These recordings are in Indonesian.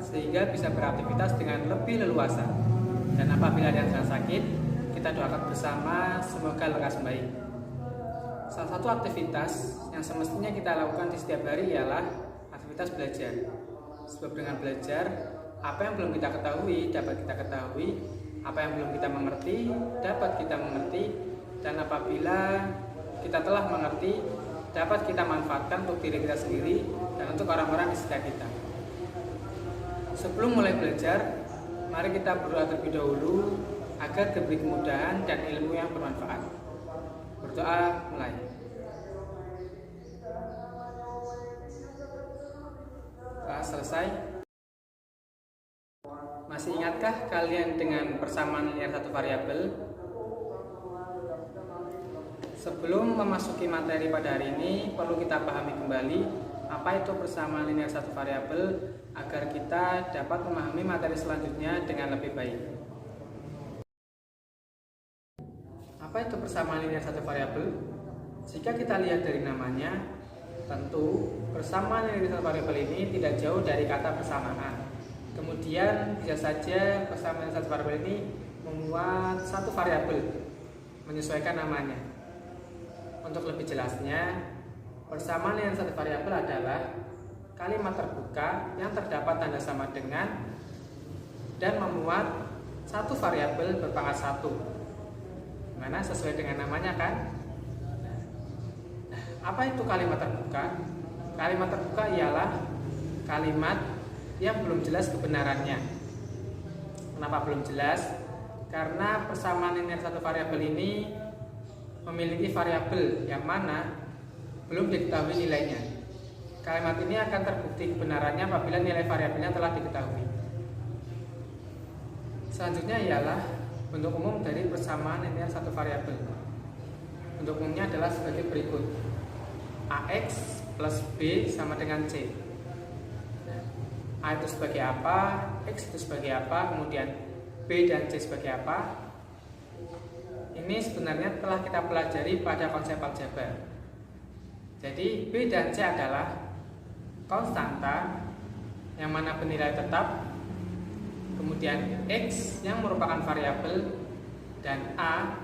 sehingga bisa beraktivitas dengan lebih leluasa. Dan apabila ada yang sedang sakit, kita doakan bersama semoga lekas baik. Salah satu aktivitas yang semestinya kita lakukan di setiap hari ialah aktivitas belajar. Sebab dengan belajar, apa yang belum kita ketahui dapat kita ketahui, apa yang belum kita mengerti dapat kita mengerti, dan apabila kita telah mengerti, dapat kita manfaatkan untuk diri kita sendiri dan untuk orang-orang di sekitar kita. Sebelum mulai belajar, mari kita berdoa terlebih dahulu agar diberi kemudahan dan ilmu yang bermanfaat. Berdoa mulai. Telah selesai. Masih ingatkah kalian dengan persamaan linear satu variabel? Sebelum memasuki materi pada hari ini, perlu kita pahami kembali apa itu persamaan linear satu variabel agar kita dapat memahami materi selanjutnya dengan lebih baik. Apa itu persamaan linear satu variabel? Jika kita lihat dari namanya, tentu persamaan linear satu variabel ini tidak jauh dari kata persamaan. Kemudian bisa saja persamaan linear satu variabel ini memuat satu variabel menyesuaikan namanya. Untuk lebih jelasnya, persamaan linear satu variabel adalah kalimat terbuka yang terdapat tanda sama dengan dan memuat satu variabel berpangkat satu. Mana sesuai dengan namanya kan? Apa itu kalimat terbuka? Kalimat terbuka ialah kalimat yang belum jelas kebenarannya. Kenapa belum jelas? Karena persamaan linear satu variabel ini memiliki variabel yang mana belum diketahui nilainya. Kalimat ini akan terbukti kebenarannya apabila nilai variabelnya telah diketahui. Selanjutnya ialah bentuk umum dari persamaan linear satu variabel. Bentuk umumnya adalah sebagai berikut: AX plus B sama dengan C. A itu sebagai apa, X itu sebagai apa, kemudian B dan C sebagai apa. Ini sebenarnya telah kita pelajari pada konsep aljabar. Jadi B dan C adalah konstanta yang mana bernilai tetap, kemudian X yang merupakan variabel, dan A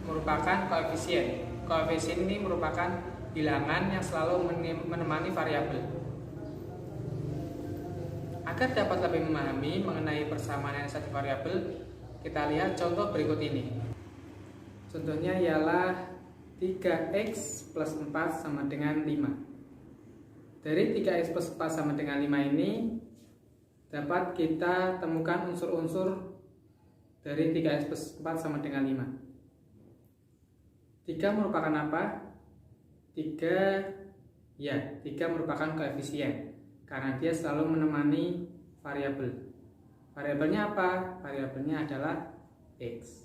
merupakan koefisien. Koefisien ini merupakan bilangan yang selalu menemani variabel. Agar dapat lebih memahami mengenai persamaan linear satu variabel, kita lihat contoh berikut ini. Contohnya ialah 3x plus 4 sama dengan 5. Dari 3x plus 4 sama dengan 5 ini dapat kita temukan unsur-unsur dari 3x plus 4 sama dengan 5. 3 merupakan apa? 3 merupakan koefisien karena dia selalu menemani variabel. Variabelnya apa? Variabelnya adalah x.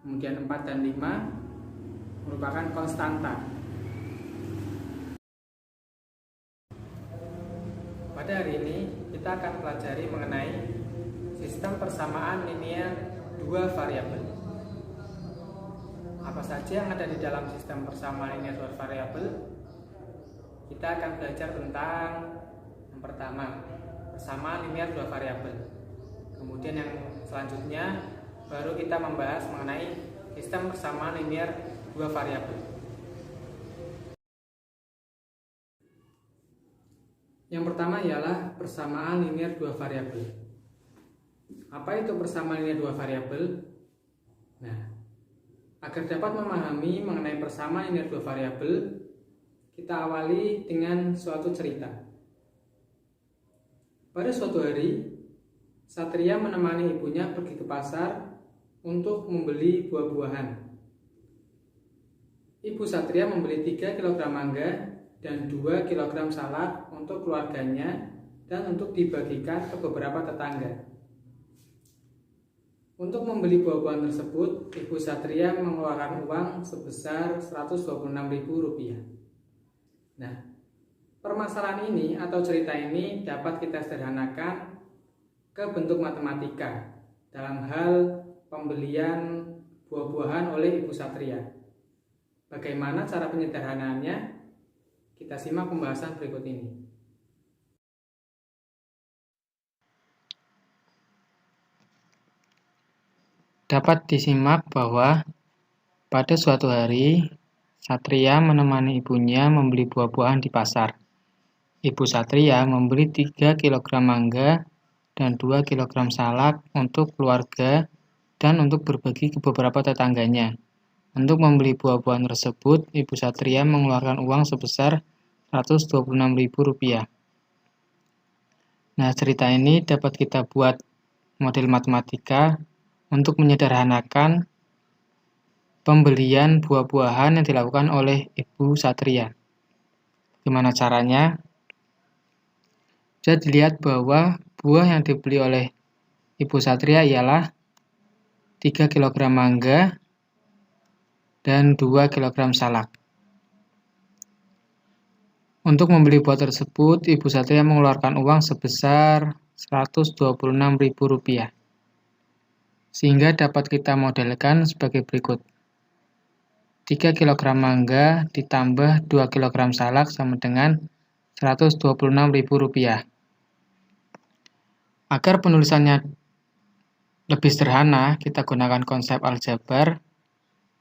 Kemudian 4 dan 5 merupakan konstanta. Pada hari ini kita akan pelajari mengenai sistem persamaan linear dua variabel. Apa saja yang ada di dalam sistem persamaan linear dua variabel? Kita akan belajar tentang yang pertama, persamaan linear dua variabel. Kemudian yang selanjutnya baru kita membahas mengenai sistem persamaan linear dua variabel. Yang pertama ialah persamaan linear dua variabel. Apa itu persamaan linear dua variabel? Nah, agar dapat memahami mengenai persamaan linear dua variabel, kita awali dengan suatu cerita. Pada suatu hari, Satria menemani ibunya pergi ke pasar untuk membeli buah-buahan. Ibu Satria membeli 3 kg mangga dan 2 kg salak untuk keluarganya dan untuk dibagikan ke beberapa tetangga. Untuk membeli buah-buahan tersebut, Ibu Satria mengeluarkan uang sebesar Rp126.000. Nah, permasalahan ini atau cerita ini dapat kita sederhanakan ke bentuk matematika dalam hal pembelian buah-buahan oleh Ibu Satria. Bagaimana cara penyederhanaannya? Kita simak pembahasan berikut ini. Dapat disimak bahwa pada suatu hari, Satria menemani ibunya membeli buah-buahan di pasar. Ibu Satria membeli 3 kg mangga dan 2 kg salak untuk keluarga dan untuk berbagi ke beberapa tetangganya. Untuk membeli buah-buahan tersebut, Ibu Satria mengeluarkan uang sebesar Rp126.000. Nah, cerita ini dapat kita buat model matematika untuk menyederhanakan pembelian buah-buahan yang dilakukan oleh Ibu Satria. Gimana caranya? Bisa dilihat bahwa buah yang dibeli oleh Ibu Satria ialah 3 kg mangga dan 2 kg salak. Untuk membeli buah tersebut, Ibu Satria mengeluarkan uang sebesar Rp126.000. Sehingga dapat kita modelkan sebagai berikut. 3 kg mangga ditambah 2 kg salak sama dengan Rp126.000. Agar penulisannya lebih sederhana, kita gunakan konsep aljabar.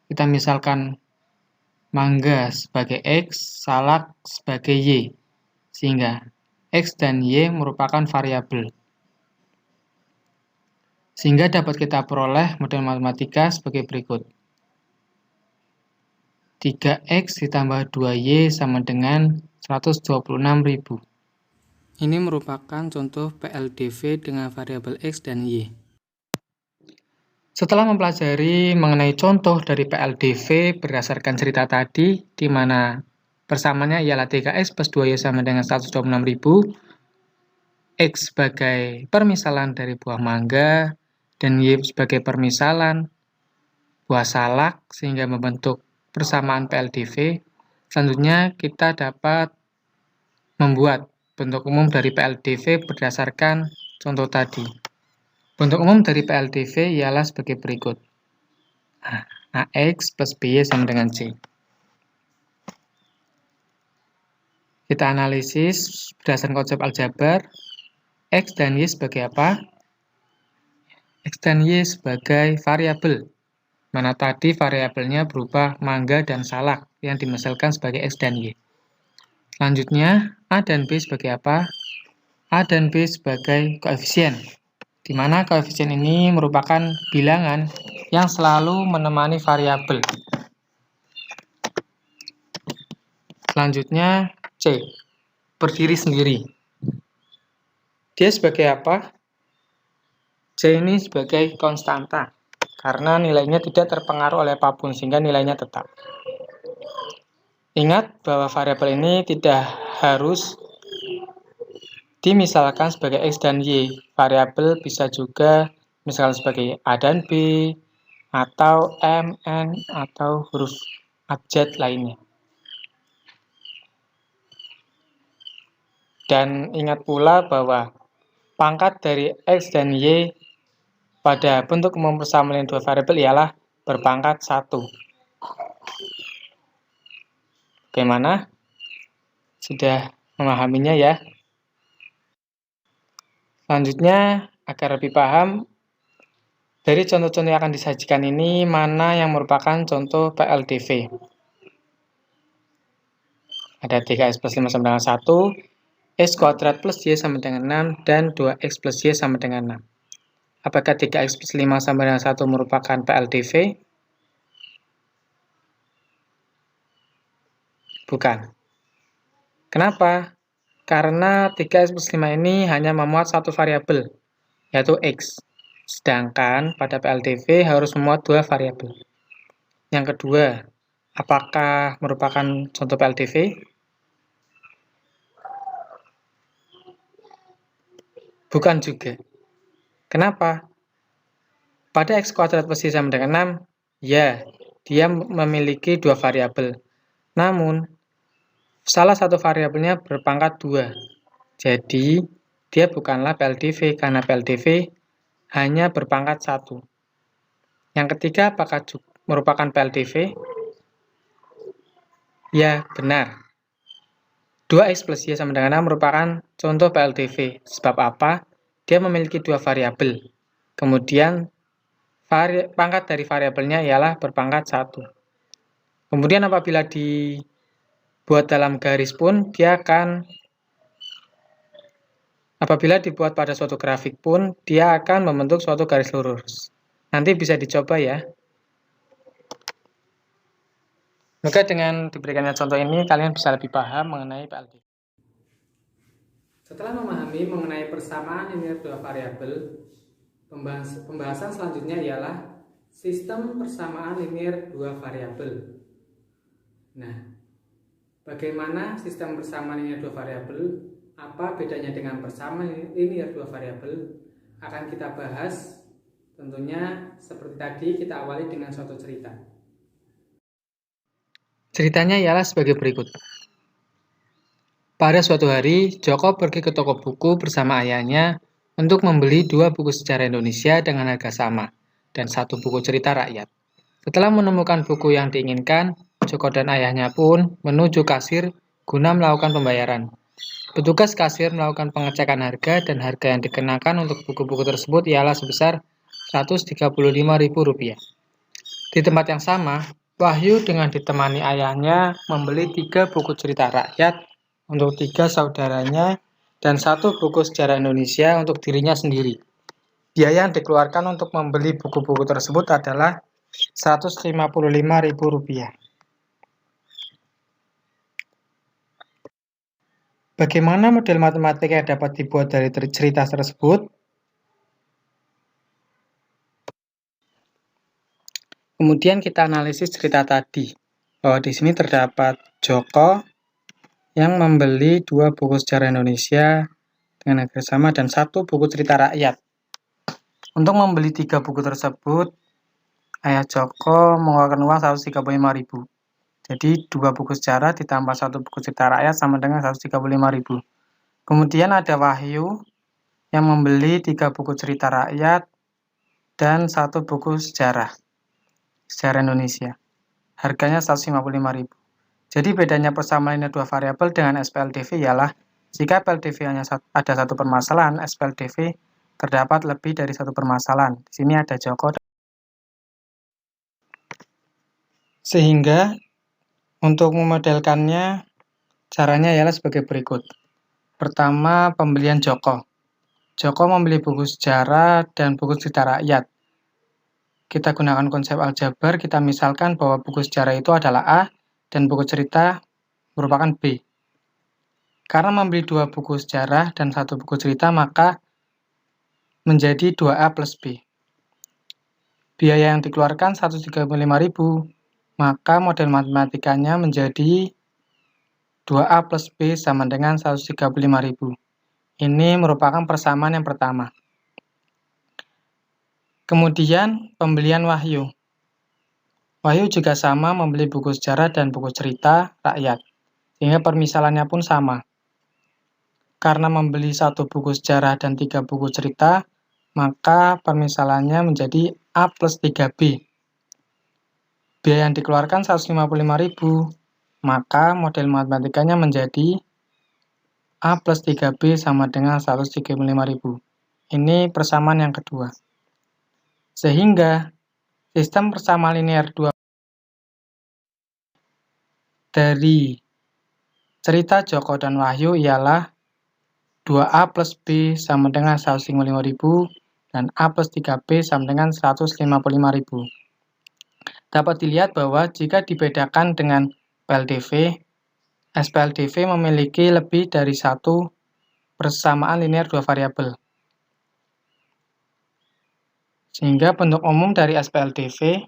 Kita misalkan mangga sebagai X, salak sebagai Y, sehingga X dan Y merupakan variabel. Sehingga dapat kita peroleh model matematika sebagai berikut. 3X ditambah 2Y sama dengan 126.000. Ini merupakan contoh PLDV dengan variabel X dan Y. Setelah mempelajari mengenai contoh dari PLDV berdasarkan cerita tadi, di mana persamaannya ialah 3X plus 2Y sama dengan 126.000, X sebagai permisalan dari buah mangga, dan Y sebagai permisalan buah salak, sehingga membentuk persamaan PLDV. Selanjutnya kita dapat membuat bentuk umum dari PLDV berdasarkan contoh tadi. Bentuk umum dari PLDV ialah sebagai berikut. AX plus BY sama dengan C. Kita analisis berdasarkan konsep aljabar. X dan Y sebagai apa? X dan Y sebagai variabel. Mana tadi variabelnya berupa mangga dan salak yang dimisalkan sebagai X dan Y. Selanjutnya, A dan B sebagai apa? A dan B sebagai koefisien, di mana koefisien ini merupakan bilangan yang selalu menemani variabel. Selanjutnya, C, berdiri sendiri. Dia sebagai apa? C ini sebagai konstanta, karena nilainya tidak terpengaruh oleh apapun, sehingga nilainya tetap. Ingat bahwa variabel ini tidak harus dimisalkan sebagai X dan Y. Variabel bisa juga misalkan sebagai A dan B, atau M, N, atau huruf abjad lainnya. Dan ingat pula bahwa pangkat dari X dan Y pada bentuk umum persamaan dua variabel ialah berpangkat 1. Bagaimana? Sudah memahaminya ya? Selanjutnya, agar lebih paham, dari contoh-contoh yang akan disajikan ini, mana yang merupakan contoh PLDV? Ada 3x plus 5 sama dengan 1, x kuadrat plus y sama dengan 6, dan 2x plus y sama dengan 6. Apakah 3x plus 5 sama dengan 1 merupakan PLDV? Bukan. Kenapa? Karena 3x plus 5 ini hanya memuat satu variabel, yaitu x. Sedangkan pada PLDV harus memuat dua variabel. Yang kedua, apakah merupakan contoh PLDV? Bukan juga. Kenapa? Pada x kuadrat plus y sama dengan 6, ya, dia memiliki dua variabel. Namun, salah satu variabelnya berpangkat 2. Jadi, dia bukanlah PLDV karena PLDV hanya berpangkat 1. Yang ketiga, apakah merupakan PLDV? Ya, benar. 2x plus y sama dengan 6 merupakan contoh PLDV. Sebab apa? Dia memiliki dua variabel. Kemudian, pangkat dari variabelnya ialah berpangkat 1. Kemudian apabila dibuat dalam garis pun, apabila dibuat pada suatu grafik pun, dia akan membentuk suatu garis lurus. Nanti bisa dicoba ya. Semoga dengan diberikannya contoh ini, kalian bisa lebih paham mengenai PLDV. Setelah memahami mengenai persamaan linear dua variabel, pembahasan selanjutnya ialah sistem persamaan linear dua variabel. Nah, bagaimana sistem persamaan linear dua variabel? Apa bedanya dengan persamaan linear dua variabel? Akan kita bahas. Tentunya seperti tadi, kita awali dengan suatu cerita. Ceritanya ialah sebagai berikut. Pada suatu hari, Joko pergi ke toko buku bersama ayahnya untuk membeli 2 buku sejarah Indonesia dengan harga sama dan 1 buku cerita rakyat. Setelah menemukan buku yang diinginkan, Joko dan ayahnya pun menuju kasir guna melakukan pembayaran. Petugas kasir melakukan pengecekan harga dan harga yang dikenakan untuk buku-buku tersebut ialah sebesar Rp135.000. Di tempat yang sama, Wahyu dengan ditemani ayahnya membeli 3 buku cerita rakyat untuk 3 saudaranya dan 1 buku sejarah Indonesia untuk dirinya sendiri. Biaya yang dikeluarkan untuk membeli buku-buku tersebut adalah Rp155.000. Bagaimana model matematika yang dapat dibuat dari cerita tersebut? Kemudian kita analisis cerita tadi, bahwa di sini terdapat Joko yang membeli 2 buku sejarah Indonesia dengan harga sama dan 1 buku cerita rakyat. Untuk membeli 3 buku tersebut, ayah Joko mengeluarkan uang Rp135.000. Jadi 2 buku sejarah ditambah 1 buku cerita rakyat sama dengan Rp135.000. Kemudian ada Wahyu yang membeli 3 buku cerita rakyat dan 1 buku sejarah Indonesia. Harganya Rp155.000. Jadi bedanya persamaan linear dua variabel dengan SPLDV ialah jika PLDV hanya ada satu permasalahan, SPLDV terdapat lebih dari satu permasalahan. Di sini ada Joko. Sehingga untuk memodelkannya, caranya ialah sebagai berikut. Pertama, pembelian Joko. Joko membeli buku sejarah dan buku cerita rakyat. Kita gunakan konsep aljabar, kita misalkan bahwa buku sejarah itu adalah A dan buku cerita merupakan B. Karena membeli 2 buku sejarah dan 1 buku cerita, maka menjadi 2A plus B. Biaya yang dikeluarkan Rp135.000, maka model matematikanya menjadi 2A plus B sama dengan Rp135.000. Ini merupakan persamaan yang pertama. Kemudian pembelian Wahyu. Wahyu juga sama membeli buku sejarah dan buku cerita rakyat, sehingga permisalannya pun sama. Karena membeli 1 buku sejarah dan 3 buku cerita, maka permisalannya menjadi A plus 3B. Biaya yang dikeluarkan Rp155.000, maka model matematikanya menjadi A plus 3B sama dengan Rp135.000. Ini persamaan yang kedua. Sehingga sistem persamaan linear 2 dari cerita Joko dan Wahyu ialah 2A plus B sama dengan Rp155.000 dan A plus 3B sama dengan Rp155.000. Dapat dilihat bahwa jika dibedakan dengan PLDV, SPLDV memiliki lebih dari satu persamaan linear dua variabel. Sehingga bentuk umum dari SPLDV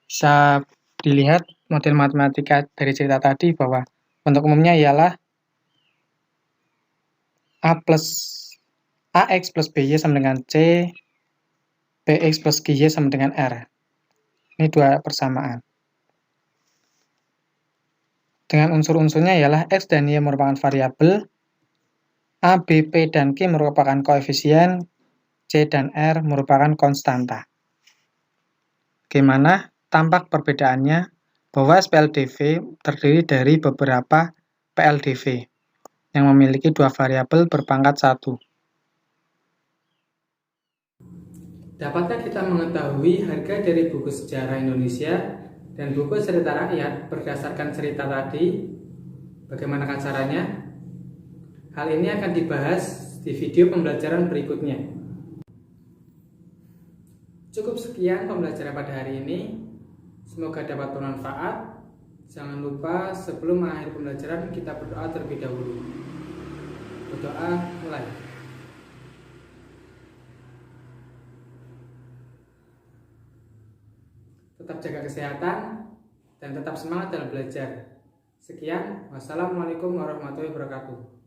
bisa dilihat model matematika dari cerita tadi bahwa bentuk umumnya ialah AX plus BY sama dengan C, BX plus GY sama dengan R. Ini 2 persamaan. Dengan unsur-unsurnya ialah X dan Y merupakan variabel, A, B, P, dan Q merupakan koefisien, C dan R merupakan konstanta. Bagaimana tampak perbedaannya? Bahwa SPLDV terdiri dari beberapa PLDV yang memiliki 2 variabel berpangkat 1. Dapatkah kita mengetahui harga dari buku sejarah Indonesia dan buku cerita rakyat berdasarkan cerita tadi? Bagaimana caranya? Hal ini akan dibahas di video pembelajaran berikutnya. Cukup sekian pembelajaran pada hari ini. Semoga dapat bermanfaat. Jangan lupa sebelum mengakhiri pembelajaran kita berdoa terlebih dahulu. Berdoa mulai. Tetap jaga kesehatan dan tetap semangat dalam belajar. Sekian, wassalamualaikum warahmatullahi wabarakatuh.